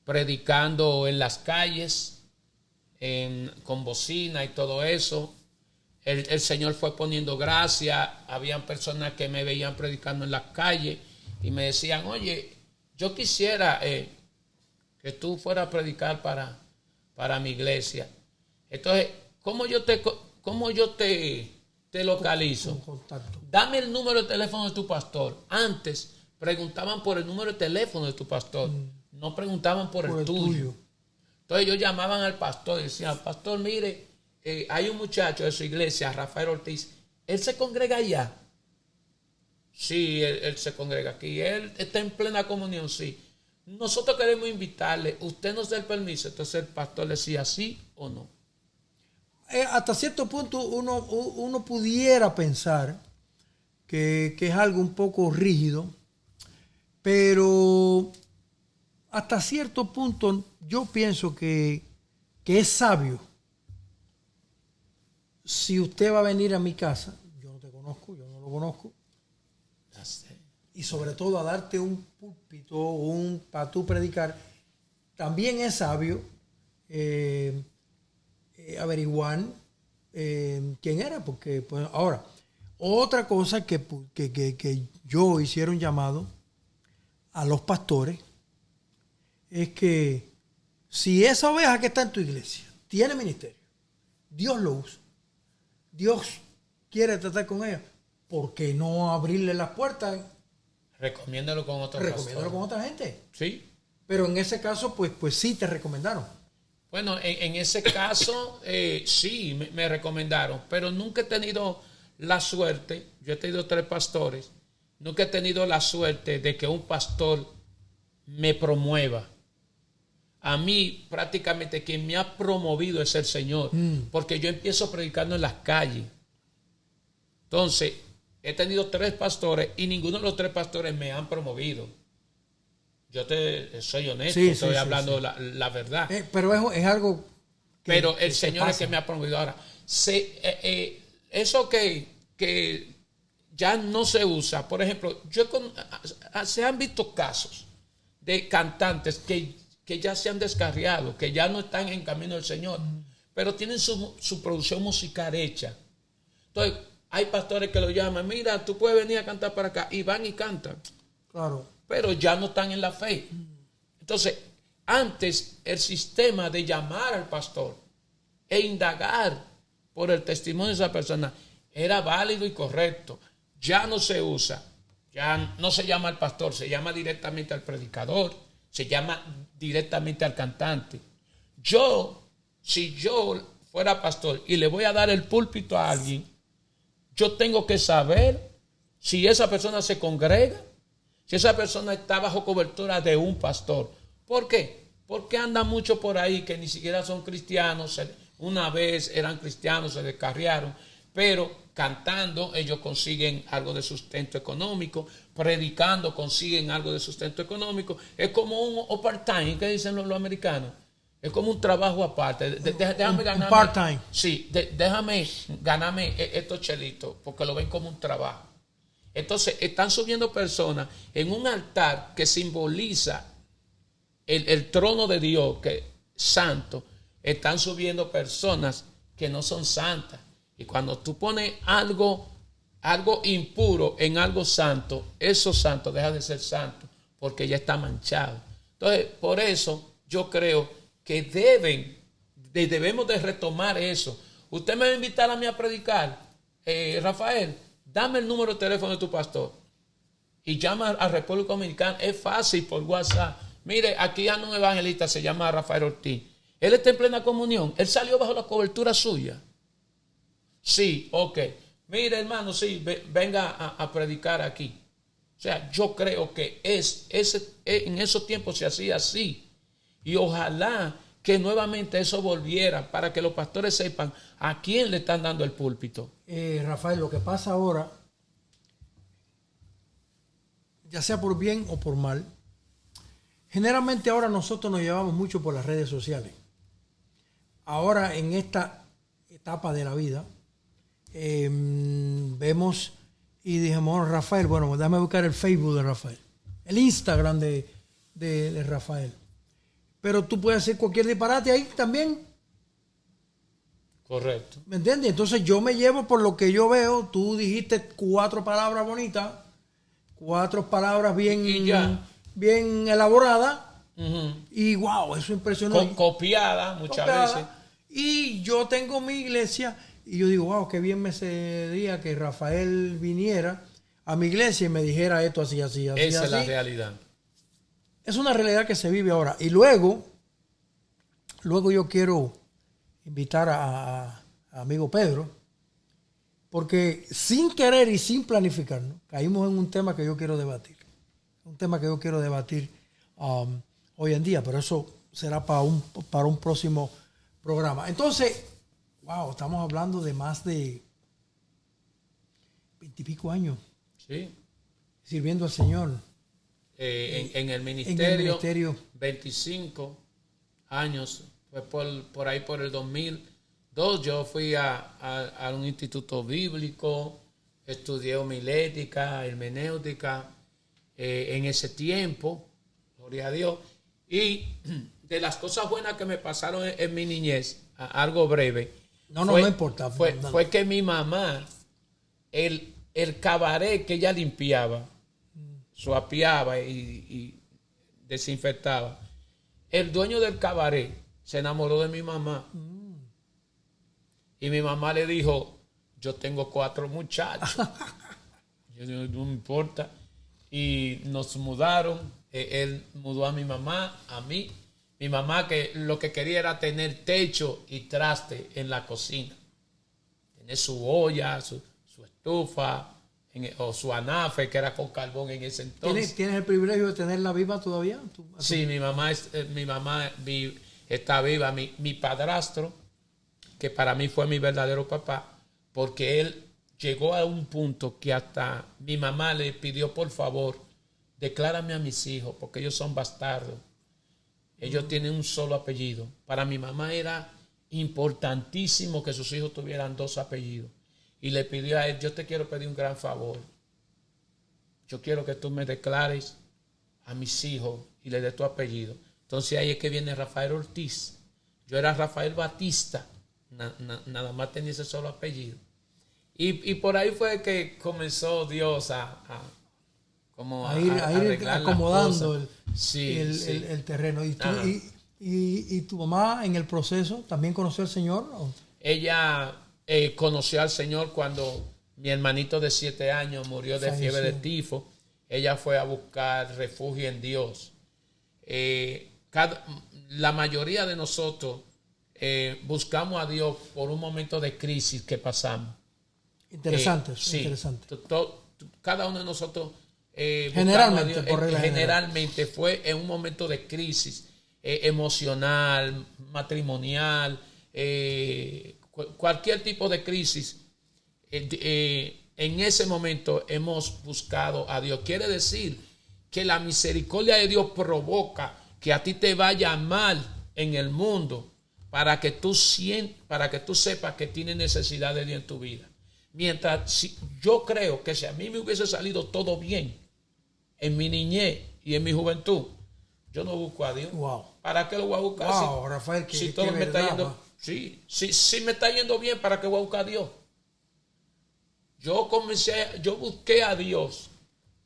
predicando en las calles, con bocina y todo eso. El Señor fue poniendo gracia. Habían personas que me veían predicando en las calles y me decían, oye, yo quisiera que tú fueras a predicar para mi iglesia. Entonces, ¿cómo yo te localizo? Contacto. Dame el número de teléfono de tu pastor. Antes preguntaban por el número de teléfono de tu pastor. No preguntaban por el tuyo. Entonces ellos llamaban al pastor y decían, pastor, mire, hay un muchacho de su iglesia, Rafael Ortiz, ¿él se congrega allá? Sí, él se congrega aquí. ¿Él está en plena comunión? Sí. Nosotros queremos invitarle, ¿usted nos da el permiso? Entonces el pastor le decía sí o no. Hasta cierto punto uno pudiera pensar que es algo un poco rígido, pero hasta cierto punto yo pienso que es sabio. Si usted va a venir a mi casa, yo no te conozco, yo no lo conozco, y sobre todo a darte un púlpito para tú predicar, también es sabio averiguar quién era, porque pues, ahora, otra cosa que yo hiciera un llamado a los pastores es que si esa oveja que está en tu iglesia tiene ministerio, Dios lo usa, Dios quiere tratar con ella, ¿por qué no abrirle las puertas? Recomiéndalo con otros pastores. Recomiéndalo con otra gente. Sí. Pero en ese caso, pues sí te recomendaron. Bueno, en ese caso, sí, me recomendaron, pero nunca he tenido la suerte, yo he tenido 3 pastores, nunca he tenido la suerte de que un pastor me promueva. A mí prácticamente quien me ha promovido es el Señor, porque yo empiezo predicando en las calles. Entonces, he tenido 3 pastores y ninguno de los 3 pastores me han promovido. Yo soy honesto, estoy hablando la verdad. Pero es algo que, pero el Señor es que me ha promovido. Ahora, eso que ya no se usa, por ejemplo, se han visto casos de cantantes que ya se han descarriado, que ya no están en camino del Señor, pero tienen su producción musical hecha. Entonces, hay pastores que lo llaman, mira, tú puedes venir a cantar para acá, y van y cantan. Claro. Pero ya no están en la fe. Entonces, antes el sistema de llamar al pastor e indagar por el testimonio de esa persona era válido y correcto. Ya no se usa, ya no se llama al pastor, se llama directamente al predicador, se llama directamente al cantante. Si yo fuera pastor y le voy a dar el púlpito a alguien, yo tengo que saber si esa persona se congrega, si esa persona está bajo cobertura de un pastor. ¿Por qué? Porque andan mucho por ahí que ni siquiera son cristianos. Una vez eran cristianos, se descarriaron, pero cantando ellos consiguen algo de sustento económico, predicando consiguen algo de sustento económico. Es como un overtime, ¿qué dicen los americanos? Es como un trabajo aparte. Déjame ganarme. Part-time. Sí, déjame ganarme estos chelitos, porque lo ven como un trabajo. Entonces, están subiendo personas en un altar que simboliza el trono de Dios, que es santo. Están subiendo personas que no son santas. Y cuando tú pones algo impuro en algo santo, eso santo deja de ser santo, porque ya está manchado. Entonces, por eso yo creo que deben debemos de retomar eso. Usted me va a invitar a mí a predicar. Rafael, dame el número de teléfono de tu pastor. Y llama a República Dominicana. Es fácil por WhatsApp. Mire, aquí hay un evangelista, se llama Rafael Ortiz. Él está en plena comunión. Él salió bajo la cobertura suya. Sí, ok. Mire, hermano, sí, venga a predicar aquí. O sea, yo creo que en esos tiempos se hacía así. Y ojalá que nuevamente eso volviera para que los pastores sepan a quién le están dando el púlpito. Rafael, lo que pasa ahora, ya sea por bien o por mal, generalmente ahora nosotros nos llevamos mucho por las redes sociales. Ahora en esta etapa de la vida, vemos y dijimos, Rafael, bueno, déjame buscar el Facebook de Rafael, el Instagram de Rafael. Pero tú puedes hacer cualquier disparate ahí también. Correcto. ¿Me entiendes? Entonces yo me llevo por lo que yo veo. Tú dijiste 4 palabras bonitas, 4 palabras bien elaboradas. Uh-huh. Y wow, eso impresionó. Copiada muchas veces. Y yo tengo mi iglesia y yo digo, wow, qué bien me sería que Rafael viniera a mi iglesia y me dijera esto así. Esa es la realidad. Es una realidad que se vive ahora. Y luego yo quiero invitar a amigo Pedro, porque sin querer y sin planificar, ¿no?, caímos en un tema que yo quiero debatir. Un tema que yo quiero debatir hoy en día, pero eso será para un próximo programa. Entonces, wow, estamos hablando de más de 20 y pico años. Sí. Sirviendo al Señor. En el ministerio, 25 años, fue por ahí por el 2002, yo fui a un instituto bíblico, estudié homilética, hermenéutica, en ese tiempo, gloria a Dios, y de las cosas buenas que me pasaron en mi niñez, algo breve, no importa. Fue que mi mamá, el cabaret que ella limpiaba, suapiaba y desinfectaba, el dueño del cabaret se enamoró de mi mamá. Y mi mamá le dijo, yo tengo 4 muchachos. Yo digo, no me importa. Y nos mudaron. Él mudó a mi mamá, a mí. Mi mamá que lo que quería era tener techo y traste en la cocina. Tener su olla, su estufa, o su anafe, que era con carbón en ese entonces. ¿Tienes el privilegio de tenerla viva todavía? Sí, mi mamá está viva. Mi padrastro, que para mí fue mi verdadero papá, porque él llegó a un punto que hasta mi mamá le pidió, por favor, declárame a mis hijos, porque ellos son bastardos. Ellos tienen un solo apellido. Para mi mamá era importantísimo que sus hijos tuvieran 2 apellidos. Y le pidió a él, yo te quiero pedir un gran favor. Yo quiero que tú me declares a mis hijos y le des tu apellido. Entonces ahí es que viene Rafael Ortiz. Yo era Rafael Batista. Nada más tenía ese solo apellido. Y por ahí fue que comenzó Dios a ir acomodando el terreno. ¿Y tu mamá en el proceso también conoció al Señor? Ella conoció al Señor cuando mi hermanito de 7 años murió de fiebre de tifo. Ella fue a buscar refugio en Dios. La mayoría de nosotros buscamos a Dios por un momento de crisis que pasamos. Interesante. Cada uno de nosotros generalmente fue en un momento de crisis emocional, matrimonial, cualquier tipo de crisis. En ese momento hemos buscado a Dios. Quiere decir que la misericordia de Dios provoca que a ti te vaya mal en el mundo para que tú sepas que tienes necesidad de Dios en tu vida. Mientras yo creo que si a mí me hubiese salido todo bien en mi niñez y en mi juventud, yo no busco a Dios. Wow. ¿Para qué lo voy a buscar? Wow, Rafael, si todo me está yendo, si me está yendo bien, ¿para qué voy a buscar a Dios? Yo busqué a Dios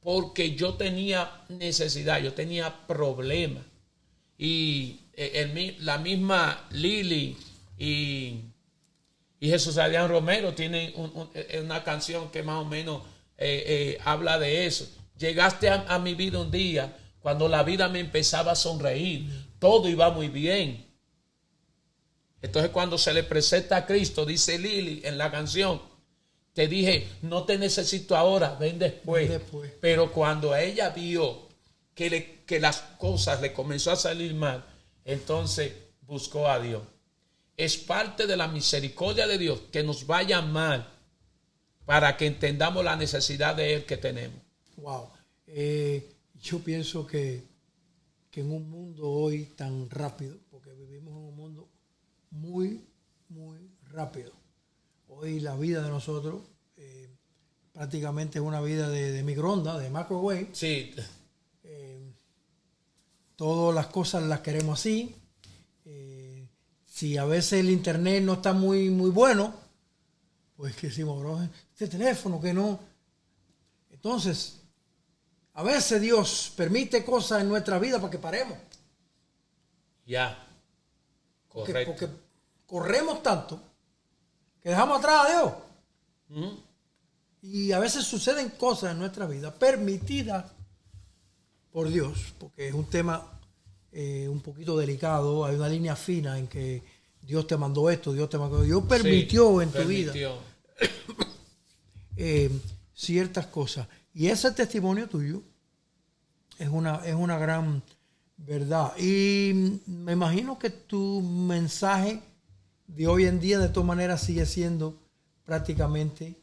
porque yo tenía necesidad, yo tenía problemas. Y la misma Lili y Jesús Adrián Romero tiene una canción que más o menos habla de eso. Llegaste a mi vida un día cuando la vida me empezaba a sonreír, todo iba muy bien. Entonces cuando se le presenta a Cristo, dice Lili en la canción, te dije, no te necesito ahora, ven después. Pero cuando ella vio que las cosas le comenzó a salir mal, entonces buscó a Dios. Es parte de la misericordia de Dios que nos vaya mal para que entendamos la necesidad de Él que tenemos. Wow. Yo pienso que en un mundo hoy tan rápido, porque vivimos en un mundo muy, muy rápido. Hoy la vida de nosotros prácticamente es una vida de microondas, de microwave. Sí. Todas las cosas las queremos así. Si a veces el internet no está muy, muy bueno, pues que decimos, bro, este teléfono que no. Entonces, a veces Dios permite cosas en nuestra vida para que paremos. Ya. Correcto. Porque corremos tanto que dejamos atrás a Dios. Uh-huh. Y a veces suceden cosas en nuestra vida permitidas por Dios, porque es un tema un poquito delicado. Hay una línea fina en que Dios te mandó esto, Dios permitió en tu vida ciertas cosas. Y ese testimonio tuyo es una gran verdad. Y me imagino que tu mensaje de hoy en día de todas maneras sigue siendo prácticamente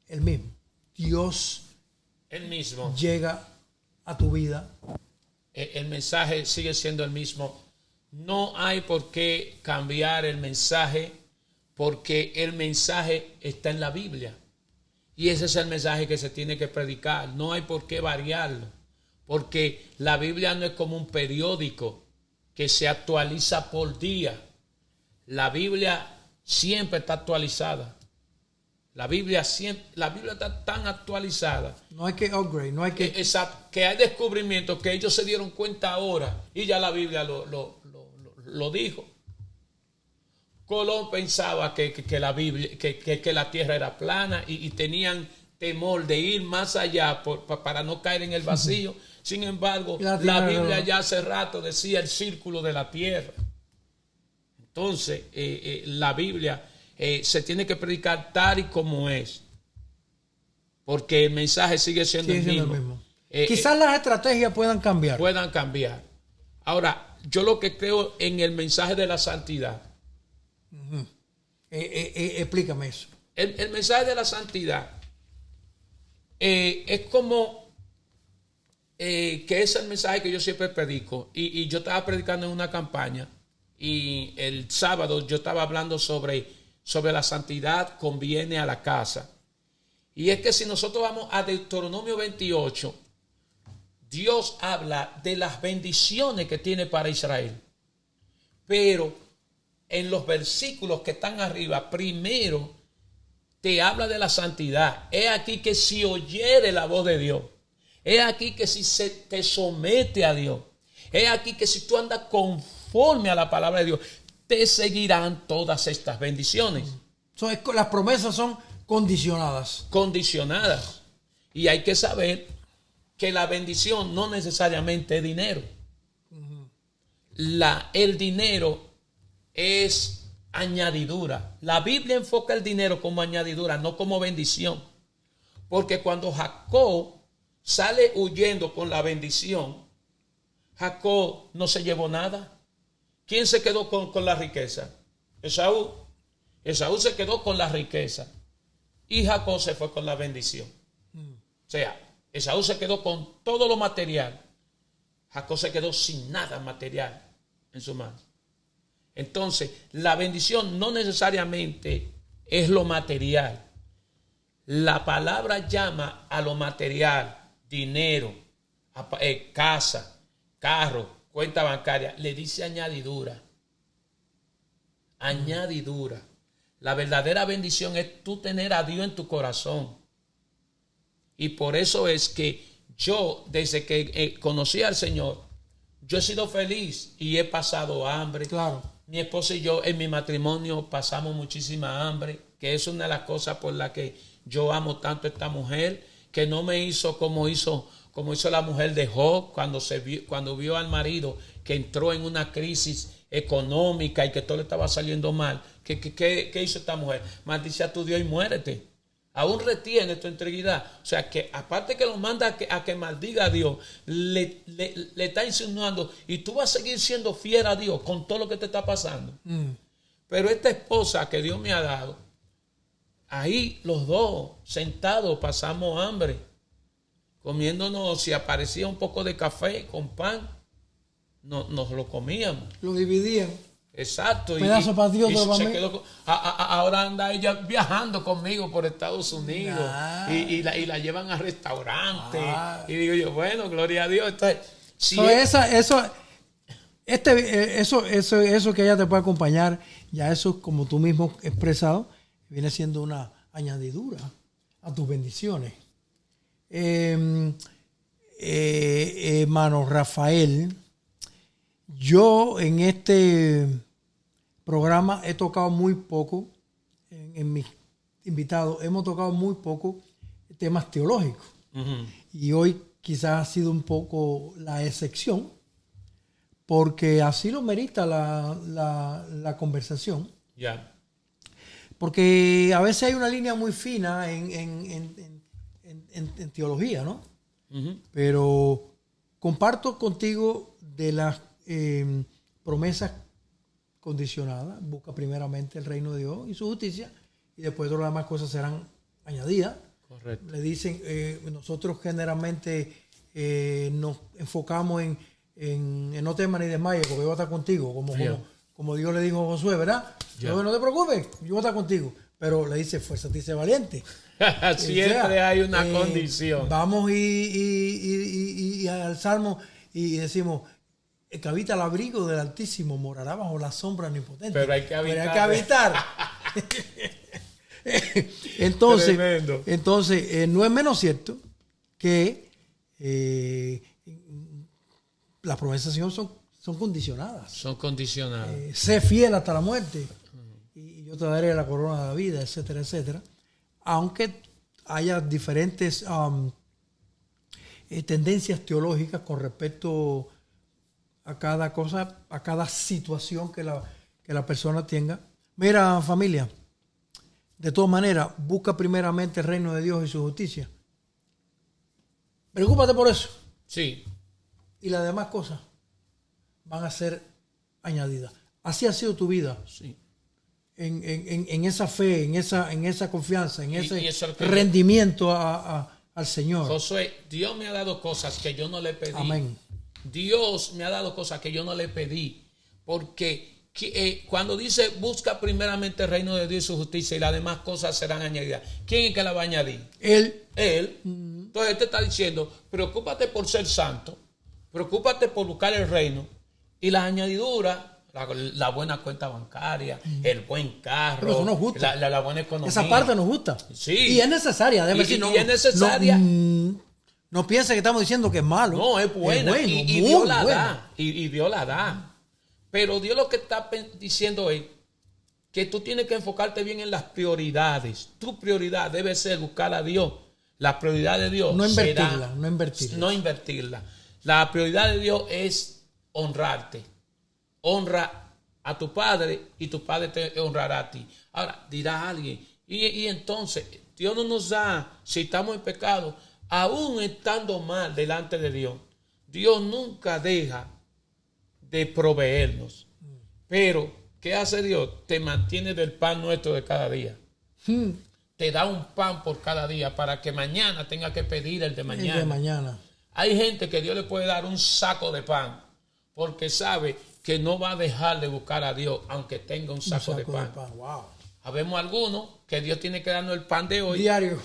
el mismo. Dios el mismo llega a tu vida. El mensaje sigue siendo el mismo. No hay por qué cambiar el mensaje porque el mensaje está en la Biblia. Y ese es el mensaje que se tiene que predicar. No hay por qué variarlo. Porque la Biblia no es como un periódico que se actualiza por día. La Biblia siempre está actualizada. La Biblia está tan actualizada. No hay que upgrade, no hay que... Exacto, que hay descubrimientos que ellos se dieron cuenta ahora y ya la Biblia lo dijo. Colón pensaba que la tierra era plana y tenían temor de ir más allá para no caer en el vacío. Sin embargo, la Biblia ya hace rato decía el círculo de la tierra. Entonces, la Biblia se tiene que predicar tal y como es. Porque el mensaje sigue siendo el mismo. Quizás las estrategias puedan cambiar. Ahora, yo lo que creo en el mensaje de la santidad. Uh-huh. Explícame eso. El mensaje de la santidad es como que es el mensaje que yo siempre predico. Y yo estaba predicando en una campaña y el sábado yo estaba hablando sobre la santidad conviene a la casa. Y es que si nosotros vamos a Deuteronomio 28, Dios habla de las bendiciones que tiene para Israel. Pero en los versículos que están arriba, primero te habla de la santidad. Es aquí que si oyere la voz de Dios. Es aquí que si se te somete a Dios. Es aquí que si tú andas conforme a la palabra de Dios, te seguirán todas estas bendiciones. Las promesas son condicionadas. Condicionadas. Y hay que saber que la bendición no necesariamente es dinero. Uh-huh. El dinero es añadidura. La Biblia enfoca el dinero como añadidura, no como bendición. Porque cuando Jacob sale huyendo con la bendición, Jacob no se llevó nada. ¿Quién se quedó con la riqueza? Esaú. Esaú se quedó con la riqueza y Jacob se fue con la bendición. O sea, Esaú se quedó con todo lo material. Jacob se quedó sin nada material en su mano. Entonces, la bendición no necesariamente es lo material. La palabra llama a lo material, dinero, casa, carro, cuenta bancaria, le dice añadidura. Añadidura. La verdadera bendición es tú tener a Dios en tu corazón. Y por eso es que yo, desde que conocí al Señor, yo he sido feliz y he pasado hambre. Claro. mi esposa y yo en mi matrimonio pasamos muchísima hambre, que es una de las cosas por las que yo amo tanto a esta mujer, que no me hizo como hizo la mujer de Job cuando vio al marido que entró en una crisis económica y que todo le estaba saliendo mal. ¿Qué hizo esta mujer? Maldice a tu Dios y muérete. Aún retiene tu integridad. O sea que aparte que lo manda a que maldiga a Dios, le está insinuando y tú vas a seguir siendo fiel a Dios con todo lo que te está pasando. Pero esta esposa que Dios me ha dado, ahí los dos sentados pasamos hambre, comiéndonos, si aparecía un poco de café con pan, nos lo comíamos. Lo dividían. Exacto. Pedazo para Dios, ahora anda ella viajando conmigo por Estados Unidos y la llevan a restaurantes. Y digo yo, bueno, gloria a Dios. Entonces, si eso que ella te puede acompañar, ya eso, como tú mismo expresado, viene siendo una añadidura a tus bendiciones. Hermano Rafael, yo en este programa he tocado muy poco, en mis invitados hemos tocado muy poco temas teológicos. Y hoy quizás ha sido un poco la excepción, porque así lo merita la conversación. Yeah. Porque a veces hay una línea muy fina en teología, ¿no? Pero comparto contigo de las promesas condicionadas. Busca primeramente el reino de Dios y su justicia, y después todas las demás cosas serán añadidas. Correcto. Le dicen, nosotros generalmente nos enfocamos en no temas ni desmayes, porque yo voy a estar contigo, como Dios le dijo a Josué, ¿verdad? No te preocupes, yo voy a estar contigo. Pero le dice, fuérzate y sé valiente. Siempre hay una condición. Vamos y al Salmo y decimos, el que habita al abrigo del Altísimo morará bajo la sombra omnipotente. Pero hay que habitar. Entonces no es menos cierto que las promesas del Señor son condicionadas. Son condicionadas. Sé fiel hasta la muerte y yo te daré la corona de la vida, etcétera, etcétera. Aunque haya diferentes tendencias teológicas con respecto a cada cosa, a cada situación que la persona tenga. Mira, familia, de todas maneras, busca primeramente el reino de Dios y su justicia. Preocúpate por eso. Sí. Y las demás cosas van a ser añadidas. Así ha sido tu vida. Sí. En esa fe, en esa confianza, en ese rendimiento al Señor. Josué, Dios me ha dado cosas que yo no le pedí. Amén. Dios me ha dado cosas que yo no le pedí. Porque cuando dice busca primeramente el reino de Dios y su justicia y las demás cosas serán añadidas, ¿quién es que la va a añadir? Él. Entonces él te está diciendo, preocúpate por ser santo, preocúpate por buscar el reino y las añadiduras, la buena cuenta bancaria, el buen carro. Pero eso nos gusta. La buena economía. Esa parte nos gusta. Sí. Y es necesaria. Y es necesaria. No piense que estamos diciendo que es malo. No, es buena. Y Dios la da. Y Dios la da. Pero Dios lo que está diciendo es que tú tienes que enfocarte bien en las prioridades. Tu prioridad debe ser buscar a Dios. La prioridad de Dios no invertirla. La prioridad de Dios es honrarte. Honra a tu padre y tu padre te honrará a ti. Ahora, dirá alguien, y entonces Dios no nos da, si estamos en pecado, aún estando mal delante de Dios, Dios nunca deja de proveernos. Pero, ¿qué hace Dios? Te mantiene del pan nuestro de cada día. Te da un pan por cada día para que mañana tenga que pedir el de mañana. El de mañana. Hay gente que Dios le puede dar un saco de pan porque sabe que no va a dejar de buscar a Dios aunque tenga un saco de pan. Wow. Habemos algunos que Dios tiene que darnos el pan de hoy. Diario.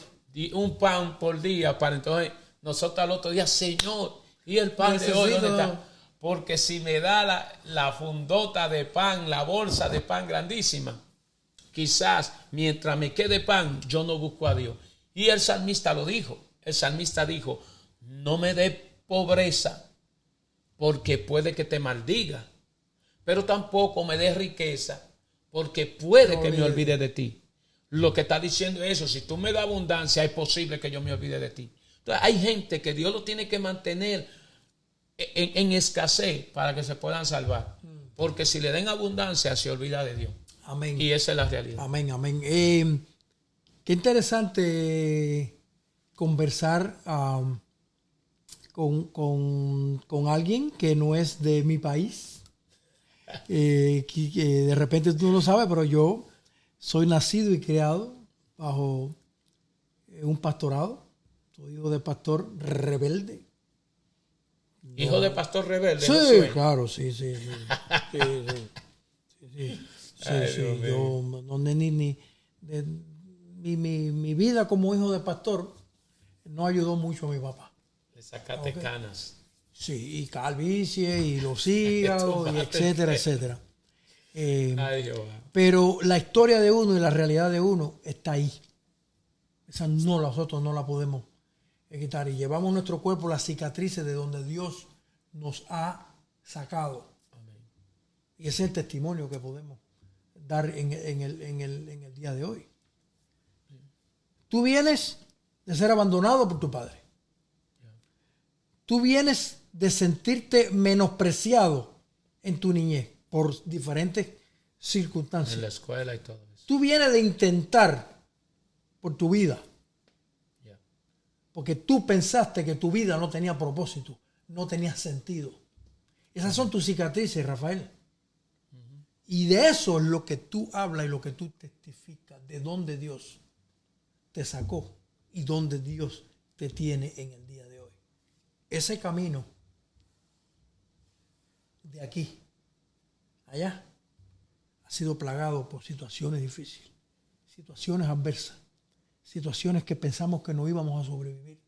Un pan por día para entonces nosotros al otro día, Señor, ¿y el pan de hoy dónde está? Porque si me da la fundota de pan, la bolsa de pan grandísima, quizás mientras me quede pan, yo no busco a Dios. Y el salmista lo dijo. El salmista dijo, no me dé pobreza porque puede que te maldiga. pero tampoco me des riqueza, porque puede que me olvide de ti. Lo que está diciendo es eso, si tú me das abundancia, es posible que yo me olvide de ti. Entonces, hay gente que Dios lo tiene que mantener en escasez para que se puedan salvar. Porque si le den abundancia, se olvida de Dios. Amén. Y esa es la realidad. Amén, amén. Qué interesante conversar con alguien que no es de mi país. Que de repente tú no lo sabes, pero yo soy nacido y criado bajo un pastorado. Soy hijo de pastor rebelde. Hijo de pastor rebelde. Sí, Josué. claro, sí. Yo no, mi vida como hijo de pastor no ayudó mucho a mi papá. Le sacaste canas. Sí, y calvicie, y los hígados, y etcétera, etcétera. Ay, Jehová. Pero la historia de uno y la realidad de uno está ahí. Esa no, nosotros no la podemos quitar. Y llevamos en nuestro cuerpo las cicatrices de donde Dios nos ha sacado. Amén. Y ese es el testimonio que podemos dar en el día de hoy. Tú vienes de ser abandonado por tu padre. Tú vienes de sentirte menospreciado en tu niñez por diferentes circunstancias. En la escuela y todo eso. Tú vienes de intentar por tu vida. Porque tú pensaste que tu vida no tenía propósito, no tenía sentido. Esas son tus cicatrices, Rafael. Y de eso es lo que tú hablas y lo que tú testificas, de dónde Dios te sacó y dónde Dios te tiene en el día de hoy. Ese camino de aquí allá ha sido plagado por situaciones difíciles, situaciones adversas, situaciones que pensamos que no íbamos a sobrevivir,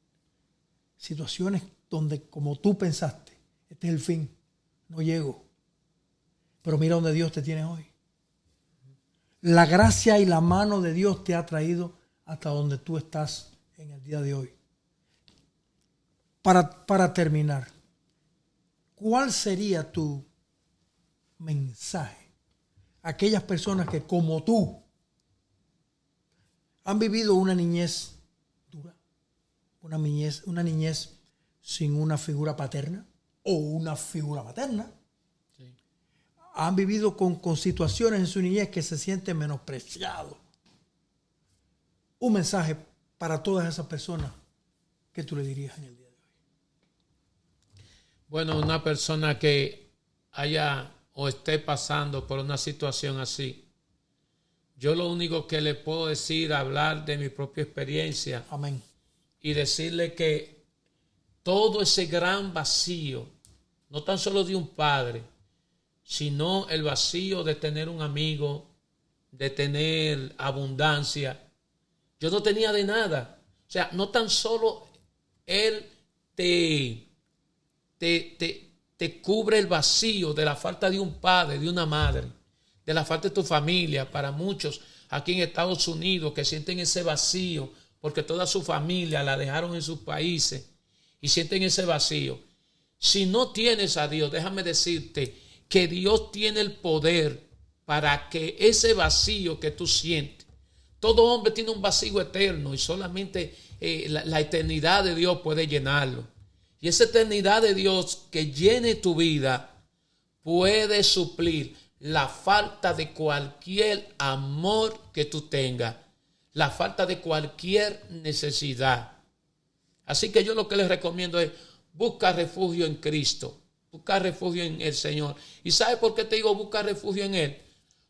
situaciones donde como tú pensaste, este es el fin, no llego. Pero mira donde Dios te tiene hoy. La gracia y la mano de Dios te ha traído hasta donde tú estás en el día de hoy. Para terminar, ¿cuál sería tu mensaje a aquellas personas que como tú han vivido una niñez dura, una niñez sin una figura paterna o una figura materna? Han vivido con situaciones en su niñez que se sienten menospreciados. Un mensaje para todas esas personas que tú le dirías en el día de hoy. Bueno, una persona que haya o esté pasando por una situación así, yo lo único que le puedo decir, hablar de mi propia experiencia. Amén. Y decirle que todo ese gran vacío, no tan solo de un padre, sino el vacío de tener un amigo, de tener abundancia. Yo no tenía de nada. O sea, no tan solo Él te cubre el vacío de la falta de un padre, de una madre, de la falta de tu familia. Para muchos aquí en Estados Unidos que sienten ese vacío porque toda su familia la dejaron en sus países y sienten ese vacío. Si no tienes a Dios, déjame decirte que Dios tiene el poder para que ese vacío que tú sientes, todo hombre tiene un vacío eterno y solamente la eternidad de Dios puede llenarlo. Y esa eternidad de Dios que llene tu vida puede suplir la falta de cualquier amor que tú tengas, la falta de cualquier necesidad. Así que yo lo que les recomiendo es busca refugio en Cristo. Busca refugio en el Señor. ¿Y sabes por qué te digo busca refugio en Él?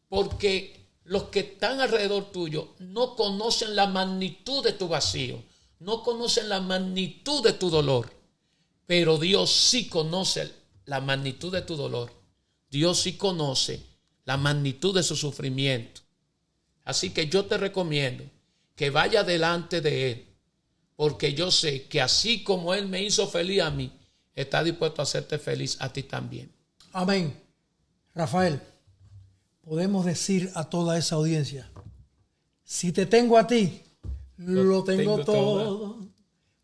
Porque los que están alrededor tuyo no conocen la magnitud de tu vacío, no conocen la magnitud de tu dolor, pero Dios sí conoce la magnitud de tu dolor. Dios sí conoce la magnitud de su sufrimiento. Así que yo te recomiendo que vaya delante de Él, porque yo sé que así como Él me hizo feliz a mí, está dispuesto a hacerte feliz a ti también. Amén. Rafael, podemos decir a toda esa audiencia, si te tengo a ti, lo tengo todo.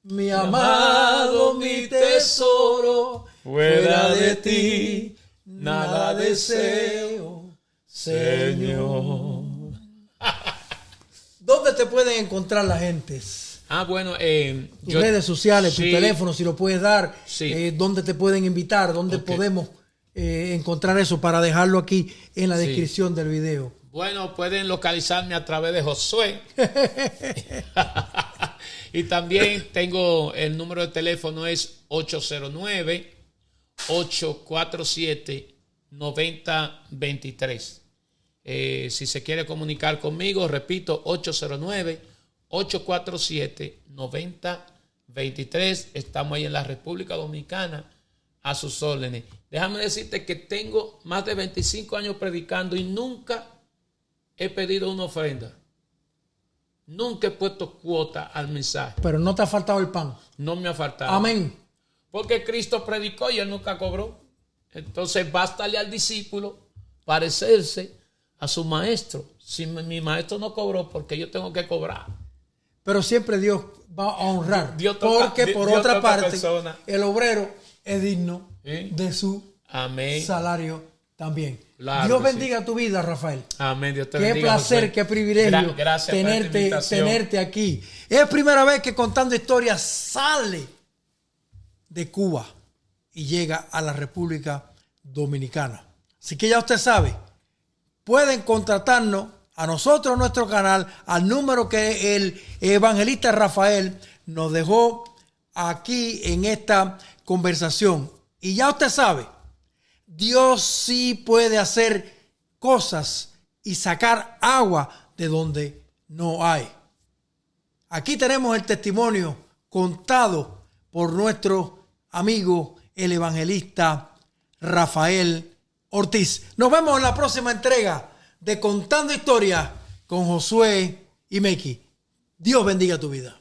Mi amado, mi tesoro, fuera de ti, nada deseo, Señor. ¿Dónde te pueden encontrar la gente? Bueno, tus redes sociales, sí, tu teléfono, si lo puedes dar, sí. ¿dónde te pueden invitar? ¿Dónde podemos encontrar eso para dejarlo aquí en la descripción del video? Bueno, pueden localizarme a través de Josué. Y también tengo el número de teléfono es 809-847-9023. Si se quiere comunicar conmigo, repito, 809-847-9023. Estamos ahí en la República Dominicana a sus órdenes. Déjame decirte que tengo más de 25 años predicando y nunca he pedido una ofrenda. Nunca he puesto cuota al mensaje. Pero no te ha faltado el pan. No me ha faltado. Amén. Porque Cristo predicó y él nunca cobró. Entonces, bástale al discípulo parecerse a su maestro. Si mi maestro no cobró, porque yo tengo que cobrar. Pero siempre Dios va a honrar. Porque por Dios otra parte, persona. El obrero es digno de su salario también. Claro, Dios bendiga tu vida, Rafael. Amén. Dios te qué bendiga, placer, José. qué privilegio tenerte aquí. Es primera vez que Contando Historias sale de Cuba y llega a la República Dominicana. Así que ya usted sabe, pueden contratarnos a nosotros, nuestro canal, al número que el evangelista Rafael nos dejó aquí en esta conversación. Y ya usted sabe, Dios sí puede hacer cosas y sacar agua de donde no hay. Aquí tenemos el testimonio contado por nuestro amigo, el evangelista Rafael Ortiz. Nos vemos en la próxima entrega de Contando Historias con Josué y Meki. Dios bendiga tu vida.